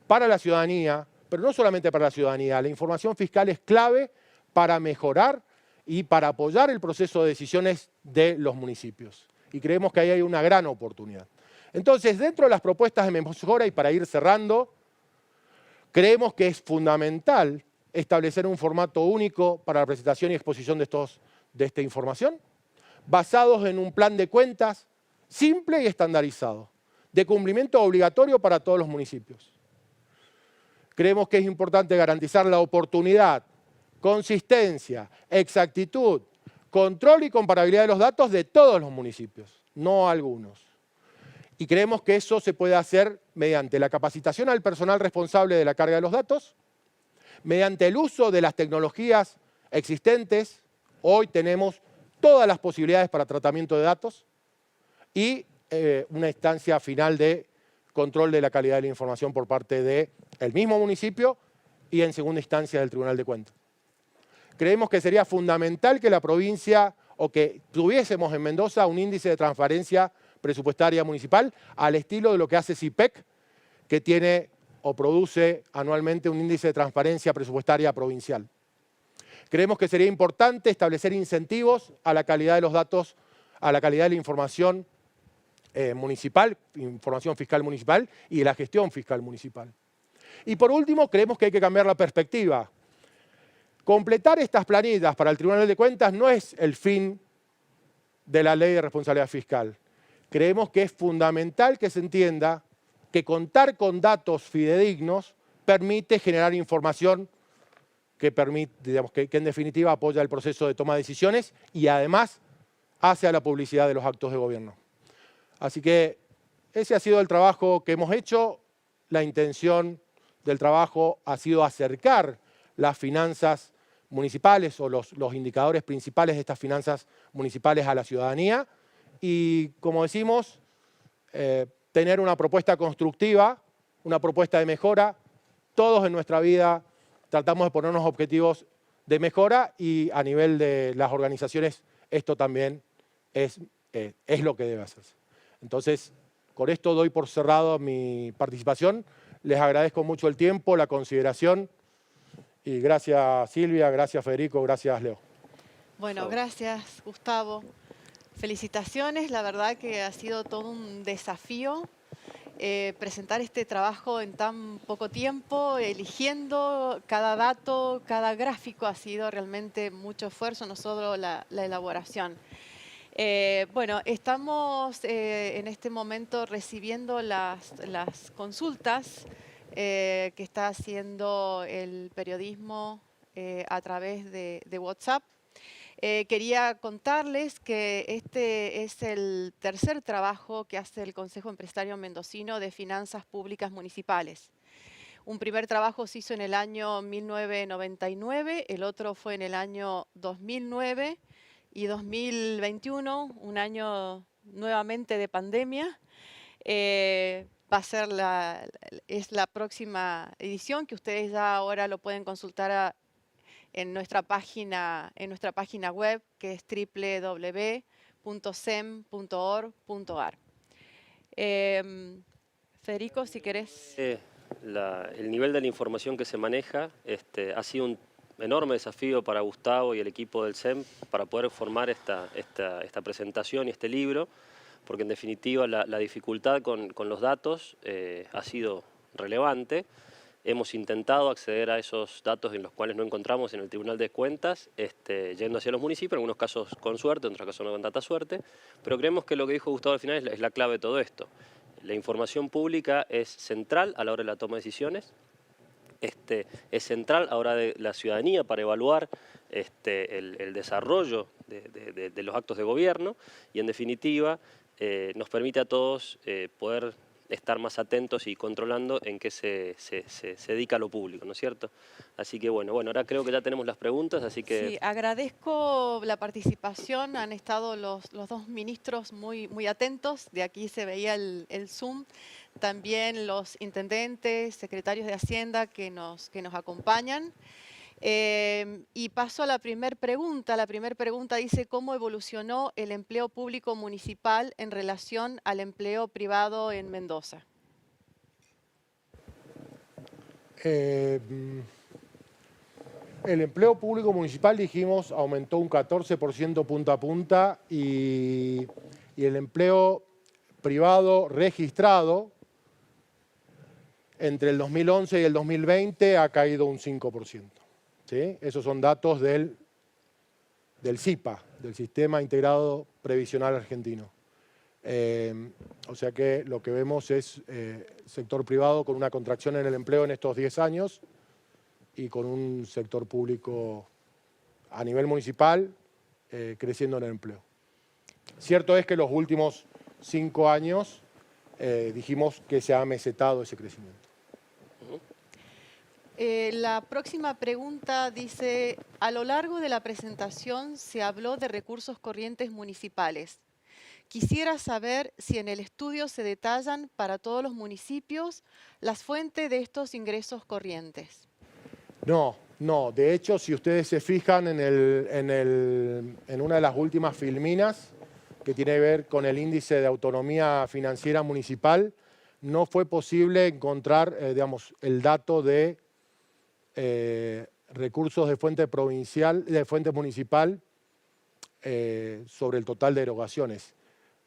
para la ciudadanía, pero no solamente para la ciudadanía. La información fiscal es clave para mejorar y para apoyar el proceso de decisiones de los municipios. Y creemos que ahí hay una gran oportunidad. Entonces, dentro de las propuestas de mejora y para ir cerrando, creemos que es fundamental establecer un formato único para la presentación y exposición de esta información, basados en un plan de cuentas simple y estandarizado, de cumplimiento obligatorio para todos los municipios. Creemos que es importante garantizar la oportunidad, consistencia, exactitud, control y comparabilidad de los datos de todos los municipios, no algunos. Y creemos que eso se puede hacer mediante la capacitación al personal responsable de la carga de los datos, mediante el uso de las tecnologías existentes. Hoy tenemos todas las posibilidades para tratamiento de datos y una instancia final de control de la calidad de la información por parte del mismo municipio y en segunda instancia del Tribunal de Cuentas. Creemos que sería fundamental que la provincia o que tuviésemos en Mendoza un índice de transparencia presupuestaria municipal al estilo de lo que hace CIPEC, que tiene o produce anualmente un índice de transparencia presupuestaria provincial. Creemos que sería importante establecer incentivos a la calidad de los datos, a la calidad de la información municipal, información fiscal municipal y de la gestión fiscal municipal. Y por último, creemos que hay que cambiar la perspectiva. Completar estas planillas para el Tribunal de Cuentas no es el fin de la Ley de Responsabilidad Fiscal. Creemos que es fundamental que se entienda que contar con datos fidedignos permite generar información que permite, digamos, que en definitiva apoya el proceso de toma de decisiones y además hace a la publicidad de los actos de gobierno. Así que ese ha sido el trabajo que hemos hecho. La intención del trabajo ha sido acercar las finanzas municipales o los indicadores principales de estas finanzas municipales a la ciudadanía y, como decimos, tener una propuesta constructiva, una propuesta de mejora. Todos en nuestra vida tratamos de ponernos objetivos de mejora y a nivel de las organizaciones esto también es lo que debe hacerse. Entonces, con esto doy por cerrado mi participación. Les agradezco mucho el tiempo, la consideración y gracias Silvia, gracias Federico, gracias Leo. Bueno, gracias Gustavo. Felicitaciones, la verdad que ha sido todo un desafío presentar este trabajo en tan poco tiempo, eligiendo cada dato, cada gráfico, ha sido realmente mucho esfuerzo, no solo la elaboración. Bueno, estamos en este momento recibiendo las consultas que está haciendo el periodismo a través de WhatsApp. Quería contarles que este es el tercer trabajo que hace el Consejo Empresario Mendocino de Finanzas Públicas Municipales. Un primer trabajo se hizo en el año 1999, el otro fue en el año 2009 y 2021, un año nuevamente de pandemia. Va a ser es la próxima edición que ustedes ya ahora lo pueden consultar en nuestra página web, que es www.sem.org.ar. Federico, si querés. El nivel de la información que se maneja ha sido un enorme desafío para Gustavo y el equipo del SEM para poder formar esta presentación y este libro, porque en definitiva la dificultad con los datos ha sido relevante. Hemos intentado acceder a esos datos en los cuales no encontramos en el Tribunal de Cuentas, yendo hacia los municipios, en algunos casos con suerte, en otros casos no con tanta suerte, pero creemos que lo que dijo Gustavo al final es la clave de todo esto. La información pública es central a la hora de la toma de decisiones, es central a la hora de la ciudadanía para evaluar el desarrollo de los actos de gobierno y en definitiva nos permite a todos poder estar más atentos y controlando en qué se dedica a lo público, ¿no es cierto? Así que bueno, ahora creo que ya tenemos las preguntas, así que... Sí, agradezco la participación, han estado los dos ministros muy atentos, de aquí se veía el Zoom, también los intendentes, secretarios de Hacienda que nos acompañan. Y paso a la primera pregunta. La primera pregunta dice, ¿cómo evolucionó el empleo público municipal en relación al empleo privado en Mendoza? El empleo público municipal, dijimos, aumentó un 14% punta a punta y el empleo privado registrado entre el 2011 y el 2020 ha caído un 5%. ¿Sí? Esos son datos del SIPA, del Sistema Integrado Previsional Argentino. O sea que lo que vemos es sector privado con una contracción en el empleo en estos 10 años y con un sector público a nivel municipal creciendo en el empleo. Cierto es que los últimos 5 años dijimos que se ha mesetado ese crecimiento. La próxima pregunta dice, a lo largo de la presentación se habló de recursos corrientes municipales. Quisiera saber si en el estudio se detallan para todos los municipios las fuentes de estos ingresos corrientes. No, no. De hecho, si ustedes se fijan en una de las últimas filminas, que tiene que ver con el índice de autonomía financiera municipal, no fue posible encontrar, digamos, el dato de recursos de fuente provincial, de fuente municipal sobre el total de erogaciones.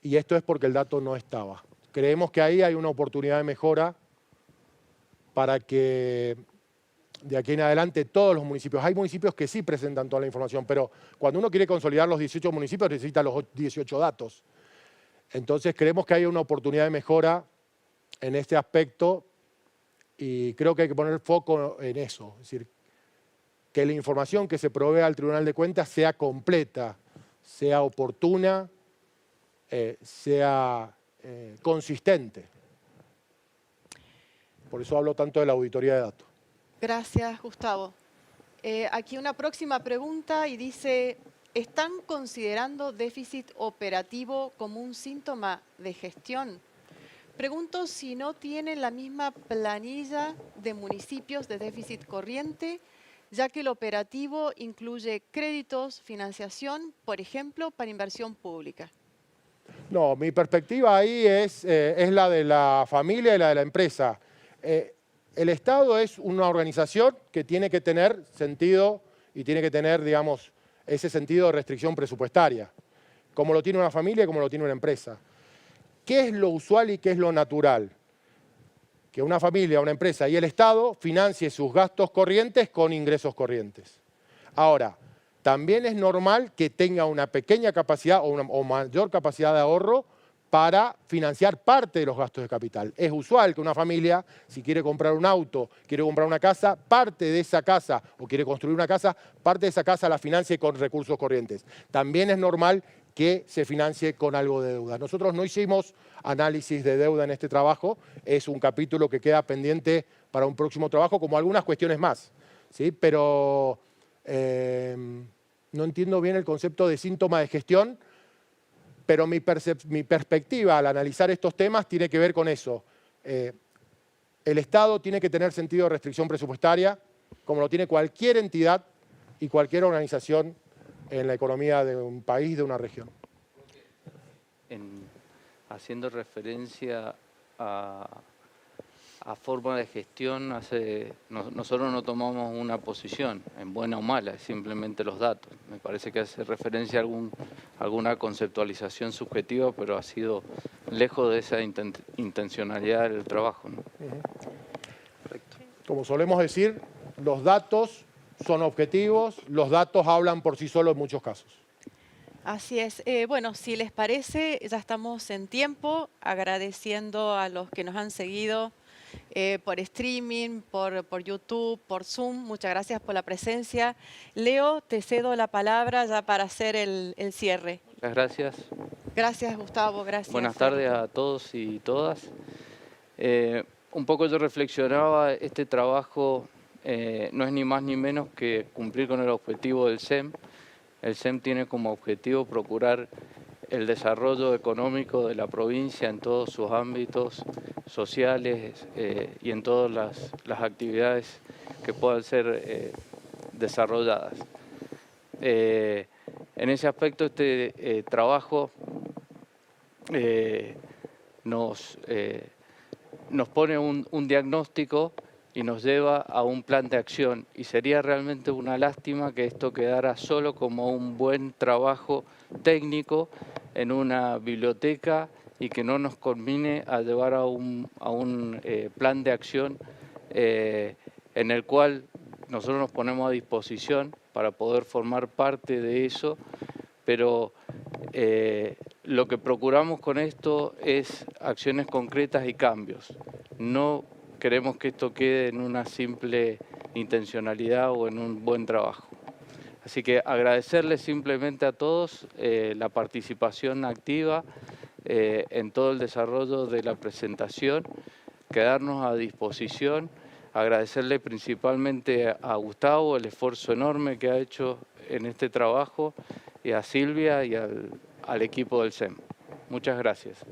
Y esto es porque el dato no estaba. Creemos que ahí hay una oportunidad de mejora para que de aquí en adelante todos los municipios, hay municipios que sí presentan toda la información, pero cuando uno quiere consolidar los 18 municipios necesita los 18 datos. Entonces creemos que hay una oportunidad de mejora en este aspecto y creo que hay que poner foco en eso, es decir, que la información que se provea al Tribunal de Cuentas sea completa, sea oportuna, sea consistente. Por eso hablo tanto de la auditoría de datos. Gracias, Gustavo. Aquí una próxima pregunta y dice, ¿están considerando déficit operativo como un síntoma de gestión? Pregunto si no tienen la misma planilla de municipios de déficit corriente, ya que el operativo incluye créditos, financiación, por ejemplo, para inversión pública. No, mi perspectiva ahí es la de la familia y la de la empresa. El Estado es una organización que tiene que tener sentido y tiene que tener, digamos, ese sentido de restricción presupuestaria, como lo tiene una familia y como lo tiene una empresa. ¿Qué es lo usual y qué es lo natural? Que una familia, una empresa y el Estado financie sus gastos corrientes con ingresos corrientes. Ahora, también es normal que tenga una pequeña capacidad o mayor capacidad de ahorro para financiar parte de los gastos de capital. Es usual que una familia, si quiere comprar un auto, quiere comprar una casa, parte de esa casa, o quiere construir una casa, parte de esa casa la financie con recursos corrientes. También es normal que se financie con algo de deuda. Nosotros no hicimos análisis de deuda en este trabajo, es un capítulo que queda pendiente para un próximo trabajo, como algunas cuestiones más, ¿sí? Pero no entiendo bien el concepto de síntoma de gestión, pero mi perspectiva al analizar estos temas tiene que ver con eso. El Estado tiene que tener sentido de restricción presupuestaria, como lo tiene cualquier entidad y cualquier organización en la economía de un país, de una región. Haciendo referencia a forma de gestión, nosotros no tomamos una posición, en buena o mala, simplemente los datos. Me parece que hace referencia a alguna conceptualización subjetiva, pero ha sido lejos de esa intencionalidad del trabajo, ¿no? Correcto. Como solemos decir, los datos son objetivos, los datos hablan por sí solos en muchos casos. Así es. Bueno, si les parece, ya estamos en tiempo, agradeciendo a los que nos han seguido por streaming, por YouTube, por Zoom. Muchas gracias por la presencia. Leo, te cedo la palabra ya para hacer el cierre. Muchas gracias. Gracias, Gustavo. Gracias. Buenas tardes a todos y todas. Un poco yo reflexionaba, este trabajo no es ni más ni menos que cumplir con el objetivo del SEM. El SEM tiene como objetivo procurar el desarrollo económico de la provincia en todos sus ámbitos sociales y en todas las actividades que puedan ser desarrolladas. En ese aspecto, este trabajo nos pone un diagnóstico y nos lleva a un plan de acción. Y sería realmente una lástima que esto quedara solo como un buen trabajo técnico en una biblioteca y que no nos conmine a llevar a un plan de acción en el cual nosotros nos ponemos a disposición para poder formar parte de eso, pero lo que procuramos con esto es acciones concretas y cambios. No queremos que esto quede en una simple intencionalidad o en un buen trabajo. Así que agradecerles simplemente a todos la participación activa en todo el desarrollo de la presentación, quedarnos a disposición, agradecerle principalmente a Gustavo el esfuerzo enorme que ha hecho en este trabajo y a Silvia y al equipo del SEM. Muchas gracias.